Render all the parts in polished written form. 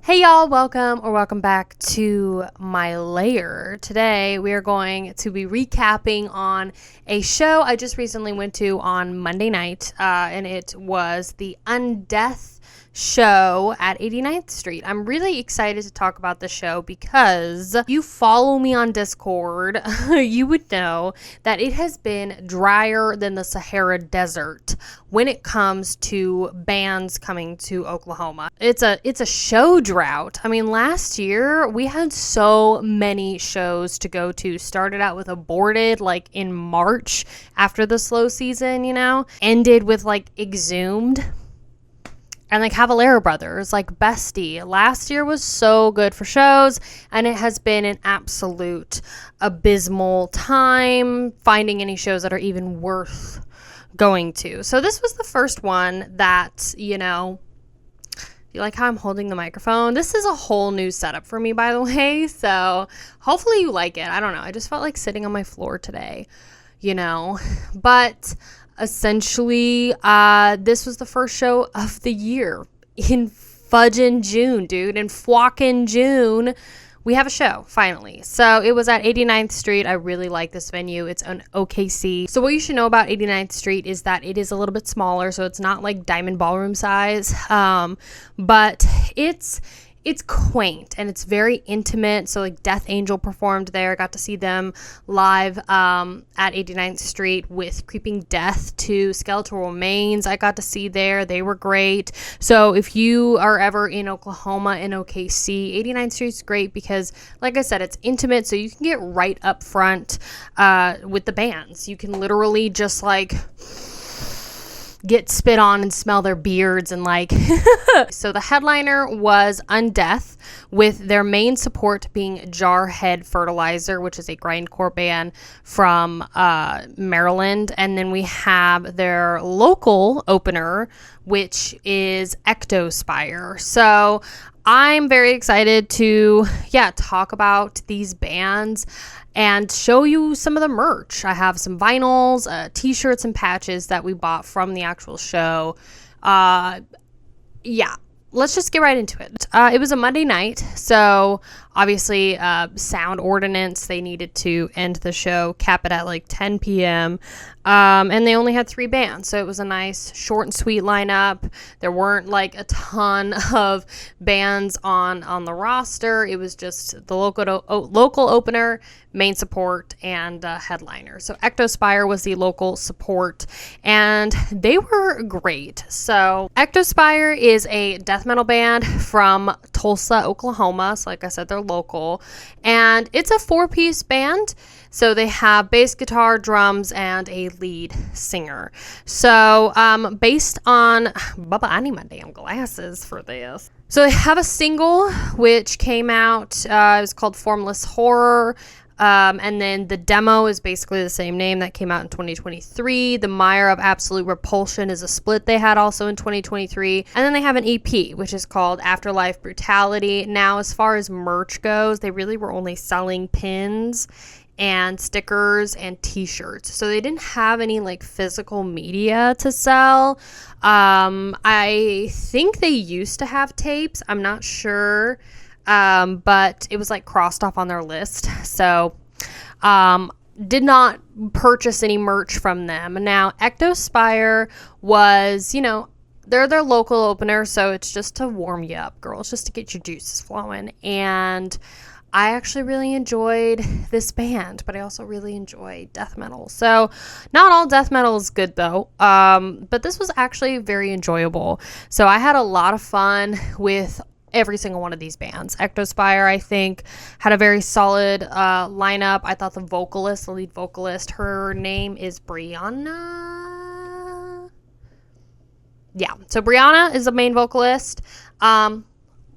Hey y'all, welcome back to my lair. Today we are going to be recapping on a show I just recently went to on Monday night, and it was the Undeath show at 89th Street. I'm really excited to talk about the show because if you follow me on Discord, you would know that it has been drier than the Sahara Desert when it comes to bands coming to Oklahoma. It's a show drought. I mean, last year we had so many shows to go to. Started out with Aborted like in March after the slow season, ended with like Exhumed. And like Cavalera Brothers, like Bestie. Last year was so good for shows, and it has been an absolute abysmal time finding any shows that are even worth going to. So this was the first one that, you like how I'm holding the microphone? This is a whole new setup for me, by the way. So hopefully you like it. I don't know. I just felt like sitting on my floor today, But essentially, this was the first show of the year in fudging June, dude. In fucking June, we have a show, finally. So it was at 89th Street. I really like this venue. It's an OKC. So what you should know about 89th Street is that it is a little bit smaller, so it's not like Diamond Ballroom size, but it's quaint and it's very intimate. So like Death Angel performed there. I got to see them live at 89th Street with Creeping Death to Skeletal Remains. I got to see there. They were great. So if you are ever in Oklahoma in OKC, 89th Street's great because, like I said, it's intimate. So you can get right up front with the bands. You can literally just like get spit on and smell their beards and like so the headliner was Undeath, with their main support being Jarhead Fertilizer, which is a grindcore band from Maryland, and then we have their local opener, which is Ectospire. So I'm very excited to talk about these bands and show you some of the merch. I have some vinyls, t-shirts, and patches that we bought from the actual show. Let's just get right into it. It was a Monday night, so obviously sound ordinance, they needed to end the show, cap it at like 10 p.m. And they only had 3 bands, so it was a nice short and sweet lineup. There weren't like a ton of bands on the roster. It was just the local opener, main support, and headliner. So Ectospire was the local support, and they were great. So Ectospire is a death metal band from Tulsa, Oklahoma. So like I said, they're local, and it's a 4-piece band. So they have bass guitar, drums, and a lead singer. So based on Bubba, I need my damn glasses for this. So they have a single which came out. It was called Formless Horror. And then the demo is basically the same name that came out in 2023. The Mire of Absolute Repulsion is a split they had also in 2023. And then they have an EP, which is called Afterlife Brutality. Now, as far as merch goes, they really were only selling pins and stickers and t-shirts. So they didn't have any like physical media to sell. I think they used to have tapes. I'm not sure. But it was like crossed off on their list. So, did not purchase any merch from them. Now, Ectospire was, they're their local opener. So it's just to warm you up, girls, just to get your juices flowing. And I actually really enjoyed this band, but I also really enjoy death metal. So not all death metal is good though. But this was actually very enjoyable. So I had a lot of fun with every single one of these bands. Ectospire, I think, had a very solid lineup. I thought the lead vocalist, her name is Brianna. Yeah, so Brianna is the main vocalist.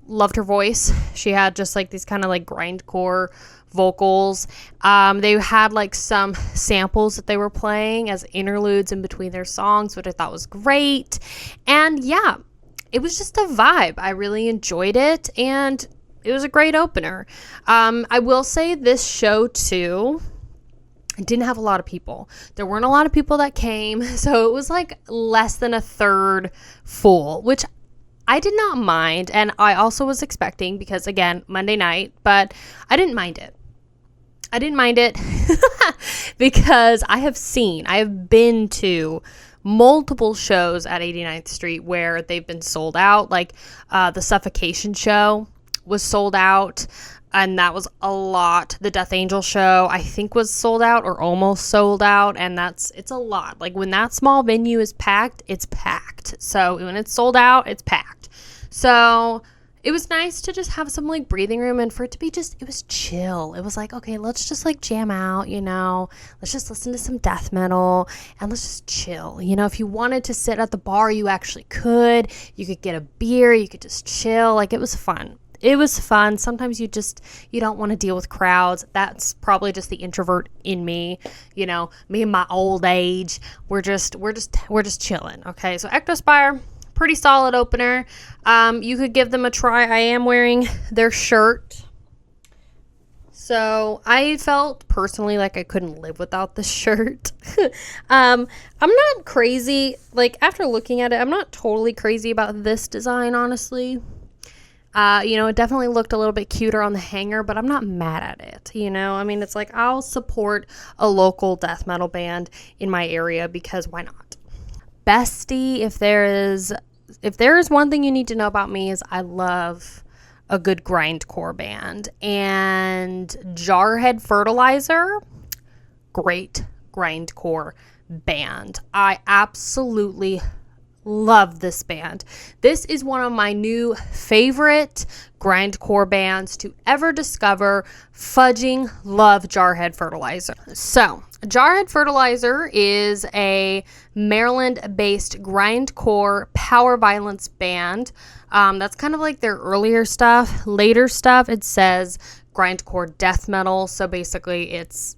Loved her voice. She had just like these kind of like grindcore vocals. They had like some samples that they were playing as interludes in between their songs, which I thought was great. And yeah, it was just a vibe. I really enjoyed it, and it was a great opener. I will say this show too, it didn't have a lot of people. There weren't a lot of people that came, so it was like less than a third full, which I did not mind, and I also was expecting, because again, Monday night, but I didn't mind it. Because I have been to multiple shows at 89th Street where they've been sold out. Like the Suffocation show was sold out, and that was a lot. The Death Angel show, I think, was sold out or almost sold out, and it's a lot. Like when that small venue is packed, it's packed. So when it's sold out, it's packed. So it was nice to just have some like breathing room, and for it to be it was chill. It was like, okay, let's just like jam out, let's just listen to some death metal and let's just chill. If you wanted to sit at the bar, you actually could. You could get a beer, you could just chill. Like it was fun. Sometimes you don't want to deal with crowds. That's probably just the introvert in me. Me and my old age, we're just chilling. Okay. So Ectospire, pretty solid opener. You could give them a try. I am wearing their shirt. So I felt personally like I couldn't live without this shirt. I'm not crazy. Like after looking at it, I'm not totally crazy about this design, honestly. It definitely looked a little bit cuter on the hanger, but I'm not mad at it. It's like I'll support a local death metal band in my area because why not? Bestie, if there is one thing you need to know about me, is I love a good grindcore band. And Jarhead Fertilizer, great grindcore band. I absolutely love this band. This is one of my new favorite grindcore bands to ever discover. Fudging love Jarhead Fertilizer. So Jarhead Fertilizer is a Maryland-based grindcore power violence band. That's kind of like their earlier stuff. Later stuff, it says grindcore death metal. So basically it's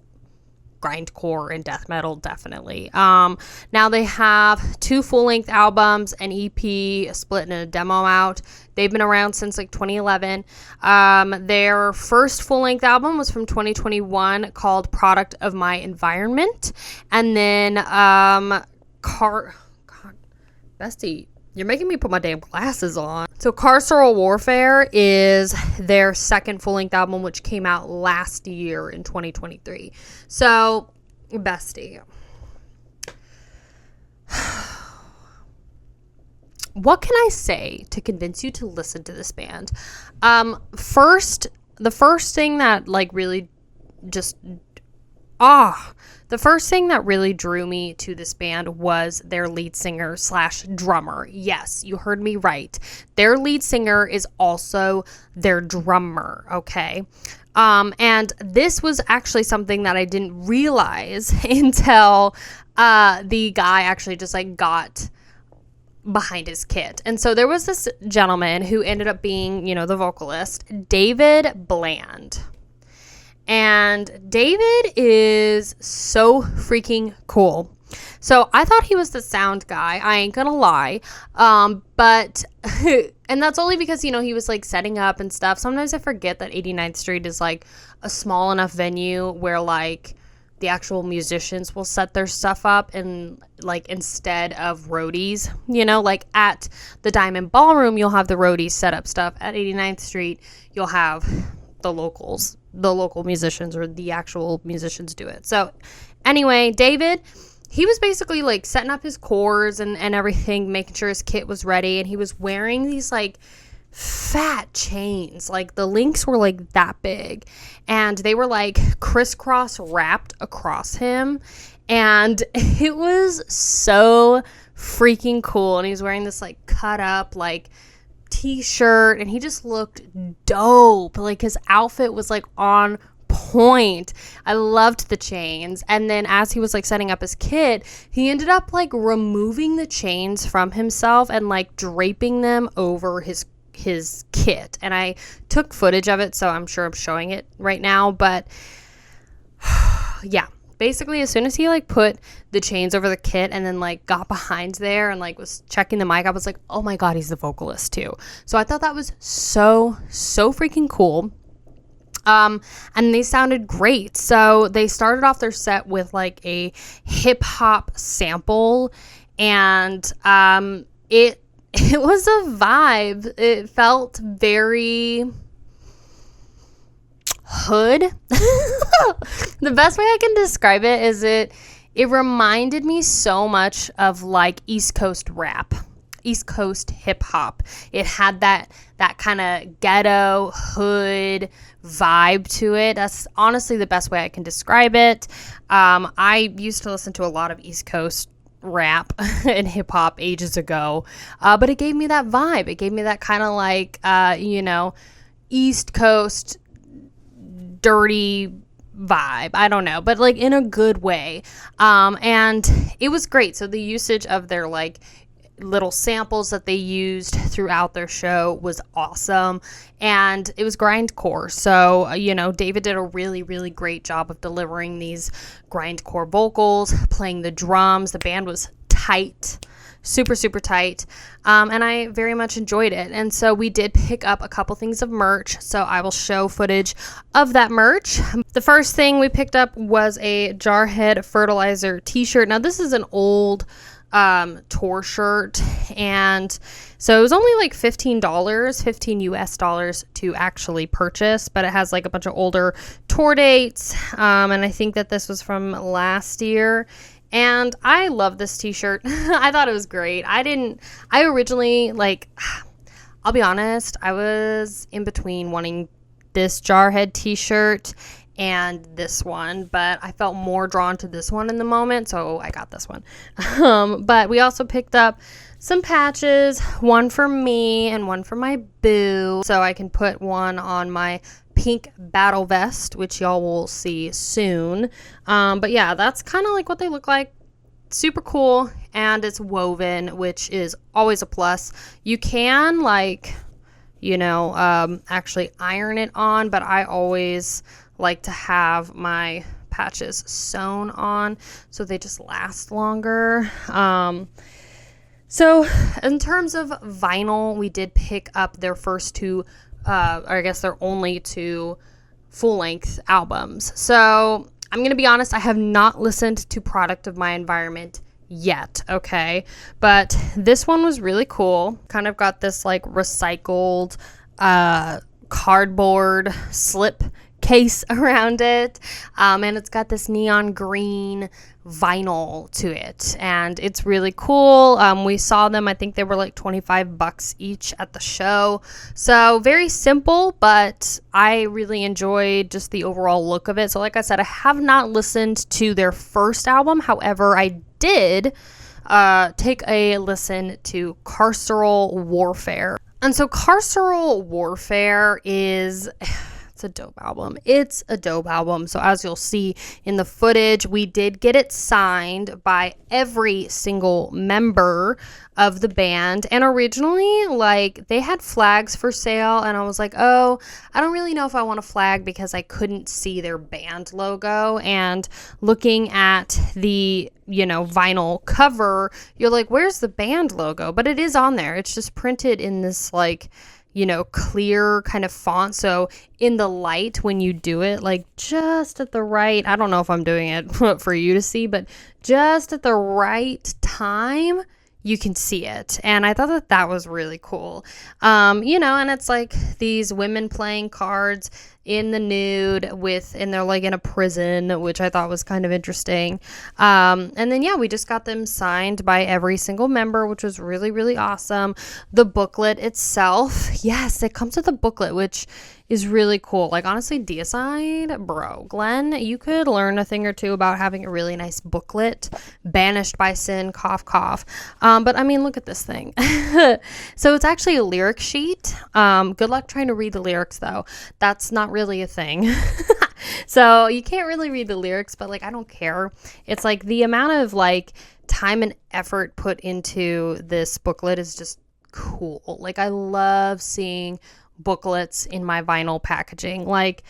grindcore and death metal, definitely. Now they have 2 full-length albums, an EP, a split, and a demo out. They've been around since like 2011. Their first full-length album was from 2021 called Product of My Environment. And then Bestie, you're making me put my damn glasses on. So Carceral Warfare is their second full-length album, which came out last year in 2023. So, Bestie. What can I say to convince you to listen to this band? The first thing that really drew me to this band was their lead singer / drummer. Yes, you heard me right. Their lead singer is also their drummer, okay? And this was actually something that I didn't realize until the guy actually just got behind his kit. And so there was this gentleman who ended up being, the vocalist, David Bland. And David is so freaking cool. So I thought he was the sound guy. I ain't gonna lie. But, and that's only because, he was setting up and stuff. Sometimes I forget that 89th Street is a small enough venue where the actual musicians will set their stuff up and instead of roadies, at the Diamond Ballroom, you'll have the roadies set up stuff. At 89th Street, you'll have the local musicians or the actual musicians do it. So anyway, David, he was basically setting up his cords and everything, making sure his kit was ready. And he was wearing these fat chains. The links were that big, and they were crisscross wrapped across him. And it was so freaking cool. And he was wearing this cut up t-shirt, and he just looked dope. His outfit was on point. I loved the chains. And then as he was setting up his kit, he ended up removing the chains from himself and draping them over his kit. And I took footage of it, so I'm sure I'm showing it right now. But yeah, basically as soon as he put the chains over the kit and then got behind there and was checking the mic, I was oh my god, he's the vocalist too. So I thought that was so freaking cool. And they sounded great. So they started off their set with a hip hop sample, and it it was a vibe. It felt very hood. The best way I can describe it is it reminded me so much of like East Coast rap, East Coast hip hop. It had that kind of ghetto hood vibe to it. That's honestly the best way I can describe it. I used to listen to a lot of East Coast rap and hip hop ages ago, but it gave me that vibe. It gave me that kind of like East Coast dirty vibe. I don't know, but like in a good way. And it was great. So the usage of their like little samples that they used throughout their show was awesome, and it was grindcore. So David did a really, really great job of delivering these grindcore vocals, playing the drums. The band was tight, super, super tight, and I very much enjoyed it. And so we did pick up a couple things of merch, so I will show footage of that merch. The first thing we picked up was a Jarhead Fertilizer t-shirt. Now this is an old tour shirt, and so it was only like $15 US dollars to actually purchase, but it has like a bunch of older tour dates, and I think that this was from last year, and I love this t-shirt. I thought it was great. I originally, like, I'll be honest, I was in between wanting this Jarhead t-shirt and this one, but I felt more drawn to this one in the moment, so I got this one. But we also picked up some patches, one for me and one for my boo, so I can put one on my pink battle vest, which y'all will see soon. But yeah, that's kind of like what they look like. Super cool, and it's woven, which is always a plus. You can actually iron it on, but I always like to have my patches sewn on so they just last longer. So in terms of vinyl, we did pick up their first two, or I guess their only two full-length albums. So I'm going to be honest, I have not listened to Product of My Environment yet, okay? But this one was really cool. Kind of got this like recycled cardboard slip case around it, and it's got this neon green vinyl to it, and it's really cool. We saw them, I think they were like $25 each at the show, so very simple, but I really enjoyed just the overall look of it. So like I said, I have not listened to their first album, however I did take a listen to Carceral Warfare. And so Carceral Warfare is a dope album. It's a dope album. So as you'll see in the footage, we did get it signed by every single member of the band. And originally, like, they had flags for sale, and I was like, oh, I don't really know if I want a flag because I couldn't see their band logo. And looking at the vinyl cover, you're like, where's the band logo? But it is on there. It's just printed in this like clear kind of font. So in the light, when you do it, like just at the right, I don't know if I'm doing it for you to see, but just at the right time, you can see it. And I thought that was really cool. And it's like these women playing cards in the nude and they're like in a prison, which I thought was kind of interesting. And then, yeah, we just got them signed by every single member, which was really, really awesome. The booklet itself, yes, it comes with a booklet, which is really cool. Like, honestly, Deicide, bro, Glenn, you could learn a thing or two about having a really nice booklet. Banished by Sin, cough, cough. But I mean, look at this thing. So it's actually a lyric sheet. Good luck trying to read the lyrics, though. That's not really a thing. So you can't really read the lyrics, but like, I don't care. It's like the amount of like time and effort put into this booklet is just cool. Like, I love seeing booklets in my vinyl packaging, like,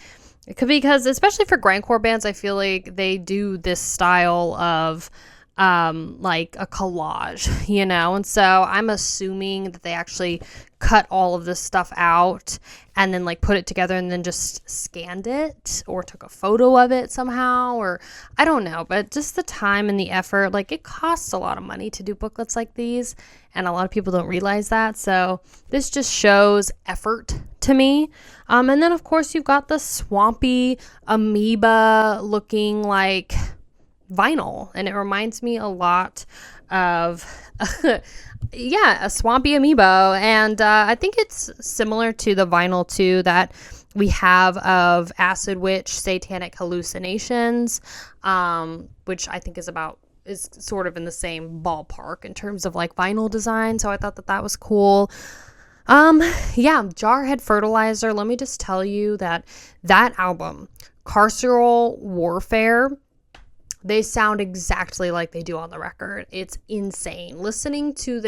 because especially for grindcore bands, I feel like they do this style of like a collage, you know? And so I'm assuming that they actually cut all of this stuff out and then like put it together and then just scanned it or took a photo of it somehow, or I don't know, but just the time and the effort, like it costs a lot of money to do booklets like these, and a lot of people don't realize that. So this just shows effort to me. And then of course you've got the swampy amoeba looking like vinyl, and it reminds me a lot of yeah, a swampy amiibo, and I think it's similar to the vinyl too that we have of Acid Witch Satanic Hallucinations, which I think is sort of in the same ballpark in terms of like vinyl design, so I thought that was cool. Yeah, Jarhead Fertilizer, let me just tell you that album, Carceral Warfare, they sound exactly like they do on the record. It's insane. Listening to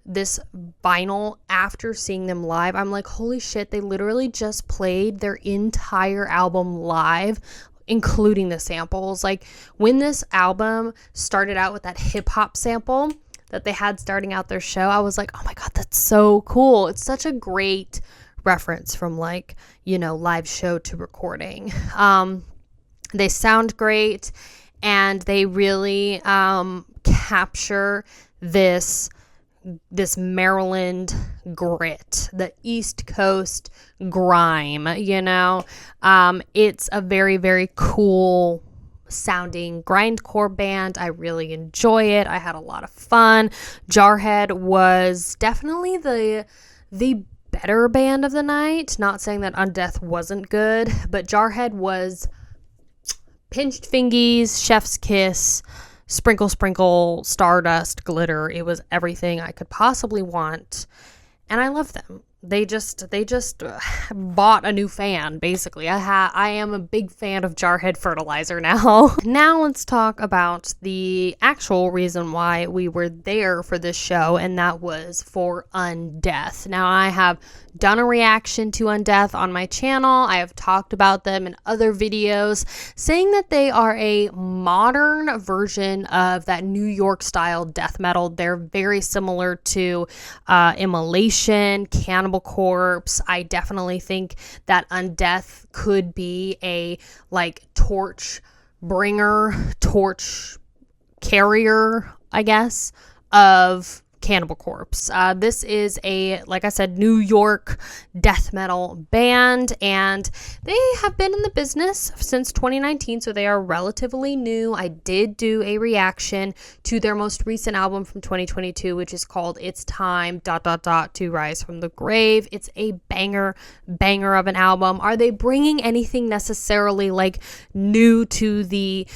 this vinyl after seeing them live, I'm like, holy shit, they literally just played their entire album live, including the samples. Like when this album started out with that hip hop sample that they had starting out their show, I was like, oh my God, that's so cool. It's such a great reference from like, you know, live show to recording. They sound great. And they really capture this Maryland grit, the East Coast grime, you know. It's a very, very cool sounding grindcore band. I really enjoy it. I had a lot of fun. Jarhead was definitely the better band of the night. Not saying that Undeath wasn't good, but Jarhead was pinched fingies, chef's kiss, sprinkle, sprinkle, stardust, glitter. It was everything I could possibly want. And I love them. They just bought a new fan, basically. I am a big fan of Jarhead Fertilizer now. Now let's talk about the actual reason why we were there for this show, and that was for Undeath. Now I have done a reaction to Undeath on my channel. I have talked about them in other videos, saying that they are a modern version of that New York style death metal. They're very similar to Immolation, Cannibal Corpse. I definitely think that Undeath could be a like torch carrier, I guess, of Cannibal Corpse. This is a, like I said, New York death metal band, and they have been in the business since 2019, so they are relatively new. I did do a reaction to their most recent album from 2022, which is called It's Time ... to Rise from the Grave. It's a banger of an album. Are they bringing anything necessarily like new to the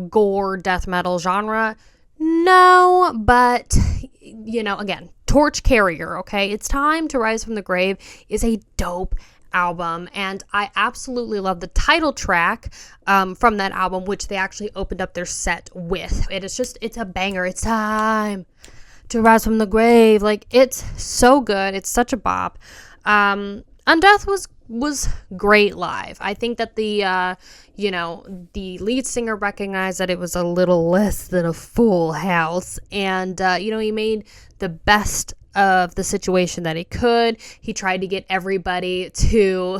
gore death metal genre? No, but, you know, again, torch carrier, okay? It's Time to Rise from the Grave is a dope album, and I absolutely love the title track from that album, which they actually opened up their set with. It's a banger. It's Time to Rise from the Grave. Like, it's so good. It's such a bop. Undeath was great live. I think that the lead singer recognized that it was a little less than a full house, and he made the best of the situation that he could. He tried to get everybody to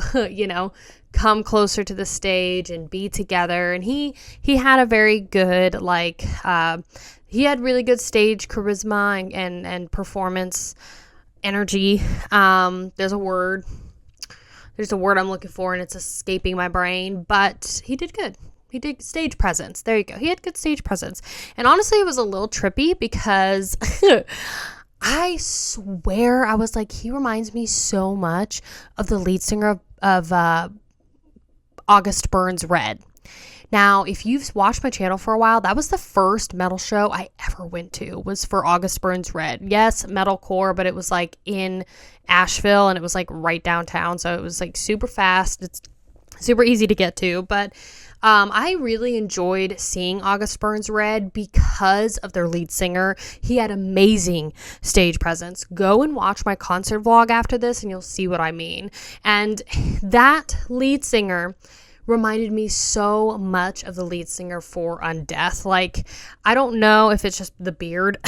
come closer to the stage and be together, and he had a very good he had really good stage charisma and performance energy. There's a word I'm looking for, and it's escaping my brain, but he did good. He did stage presence. There you go. He had good stage presence. And honestly, it was a little trippy because I swear I was like, he reminds me so much of the lead singer of August Burns Red. Now, if you've watched my channel for a while, that was the first metal show I ever went to, was for August Burns Red. Yes, metalcore, but it was like in Asheville, and it was like right downtown, so it was like super fast. It's super easy to get to, but I really enjoyed seeing August Burns Red because of their lead singer. He had amazing stage presence. Go and watch my concert vlog after this, and you'll see what I mean. And that lead singer reminded me so much of the lead singer for Undeath. Like, I don't know if it's just the beard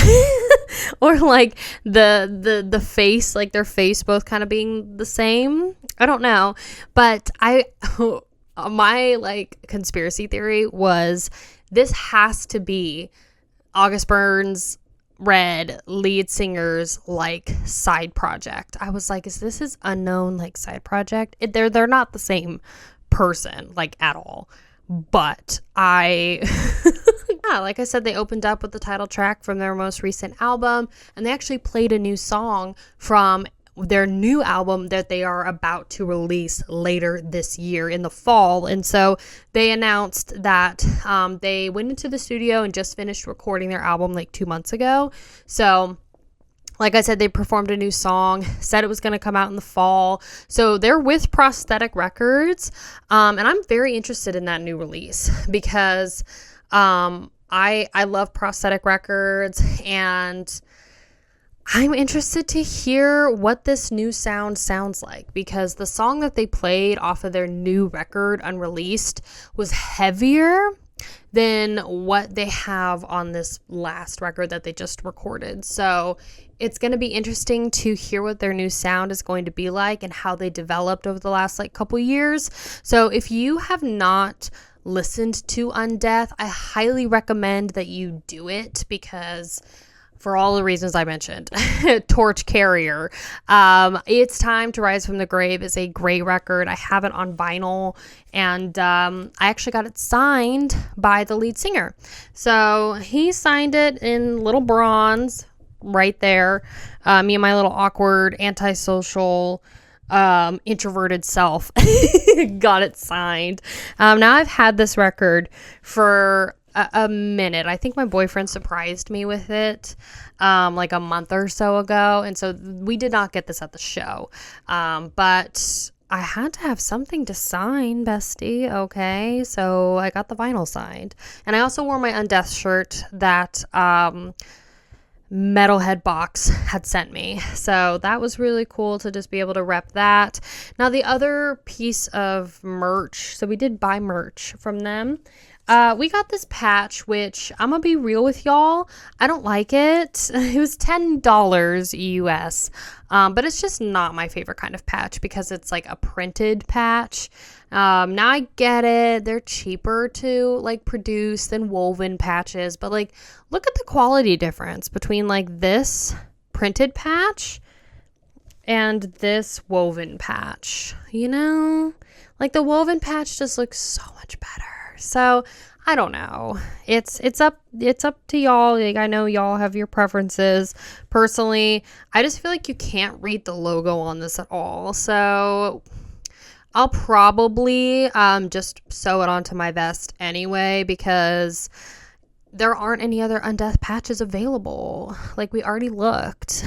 or like the face, like their face both kind of being the same. I don't know. But my like conspiracy theory was this has to be August Burns Red lead singer's like side project. I was like, is this his unknown like side project? They're not the same person like at all. But yeah, like I said, they opened up with the title track from their most recent album, and they actually played a new song from their new album that they are about to release later this year in the fall. And so they announced that they went into the studio and just finished recording their album like 2 months ago. So like I said, they performed a new song, said it was going to come out in the fall. So they're with Prosthetic Records. And I'm very interested in that new release because I love Prosthetic Records, and I'm interested to hear what this new sound sounds like, because the song that they played off of their new record, Unreleased, was heavier than what they have on this last record that they just recorded. So it's going to be interesting to hear what their new sound is going to be like and how they developed over the last like couple years. So if you have not listened to Undeath, I highly recommend that you do it, because for all the reasons I mentioned. Torch Carrier. It's Time to Rise from the Grave is a great record. I have it on vinyl, and I actually got it signed by the lead singer. So he signed it in little bronze right there. Me and my little awkward, antisocial, introverted self got it signed. Now I've had this record for a minute. I think my boyfriend surprised me with it like a month or so ago, and so we did not get this at the show, but I had to have something to sign, bestie. Okay, so I got the vinyl signed, and I also wore my Undeath shirt that Metalhead Box had sent me, so that was really cool to just be able to rep that. Now the other piece of merch, so we did buy merch from them. We got this patch, which I'm gonna be real with y'all, I don't like it. It was $10 US, but it's just not my favorite kind of patch because it's like a printed patch. Now I get it, they're cheaper to like produce than woven patches, but like look at the quality difference between like this printed patch and this woven patch, you know? Like the woven patch just looks so much better. So I don't know. It's up to y'all. Like, I know y'all have your preferences. Personally, I just feel like you can't read the logo on this at all. So I'll probably just sew it onto my vest anyway, because there aren't any other Undeath patches available. Like, we already looked.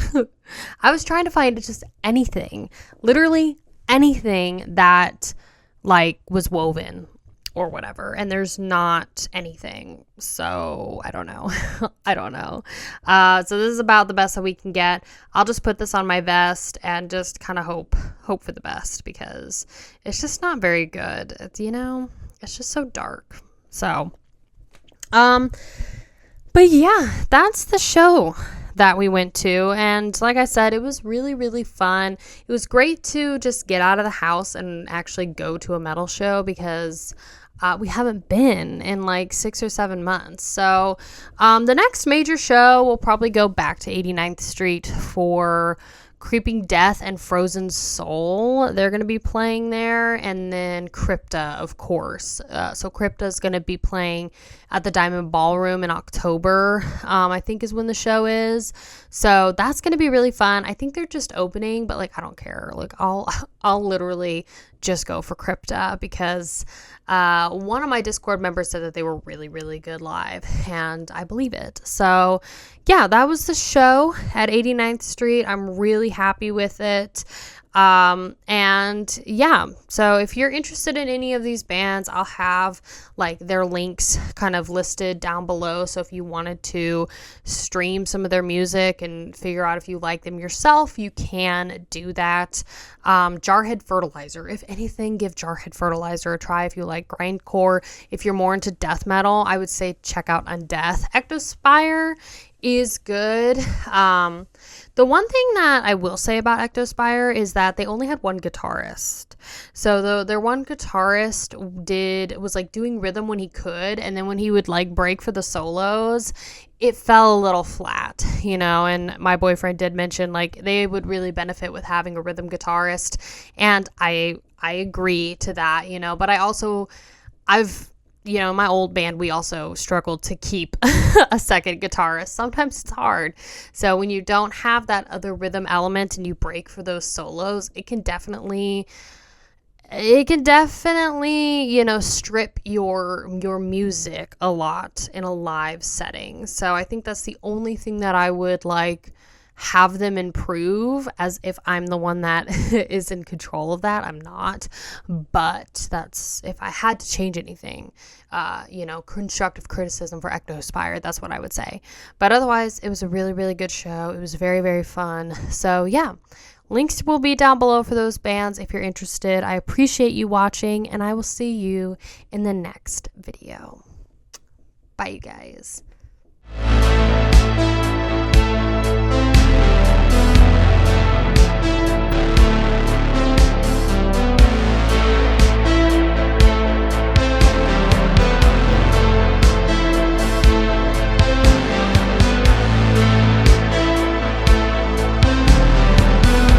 I was trying to find just anything, literally anything that like was woven or whatever, and there's not anything. So I don't know. I don't know. So this is about the best that we can get. I'll just put this on my vest and just kind of hope for the best, because it's just not very good. It's, you know, it's just so dark. So but yeah, that's the show that we went to, and like I said, it was really, really fun. It was great to just get out of the house and actually go to a metal show, because we haven't been in like 6 or 7 months. So the next major show will probably go back to 89th Street for Creeping Death and Frozen Soul. They're going to be playing there, and then Crypta, of course. So Crypta is going to be playing at the Diamond Ballroom in October, I think is when the show is. So that's going to be really fun. I think they're just opening, but like I don't care. Like I'll literally just go for Crypta, because one of my Discord members said that they were really, really good live, and I believe it. So yeah, that was the show at 89th Street. I'm really happy with it. And yeah, so if you're interested in any of these bands, I'll have like their links kind of listed down below. So if you wanted to stream some of their music and figure out if you like them yourself, you can do that. Jarhead Fertilizer, if anything, give Jarhead Fertilizer a try if you like grindcore. If you're more into death metal, I would say check out Undeath. Ectospire is good. The one thing that I will say about Ectospire is that they only had one guitarist. So their one guitarist was like doing rhythm when he could, and then when he would like break for the solos, it fell a little flat, you know. And my boyfriend did mention like they would really benefit with having a rhythm guitarist, and I agree to that, you know. But you know, my old band, we also struggled to keep a second guitarist. Sometimes it's hard. So when you don't have that other rhythm element and you break for those solos, it can definitely, you know, strip your music a lot in a live setting. So I think that's the only thing that I would like have them improve, as if I'm the one that is in control of that. I'm not, but that's if I had to change anything, you know, constructive criticism for Ectospire, that's what I would say. But otherwise, it was a really, really good show. It was very, very fun. So yeah, links will be down below for those bands if you're interested. I appreciate you watching, and I will see you in the next video. Bye, you guys.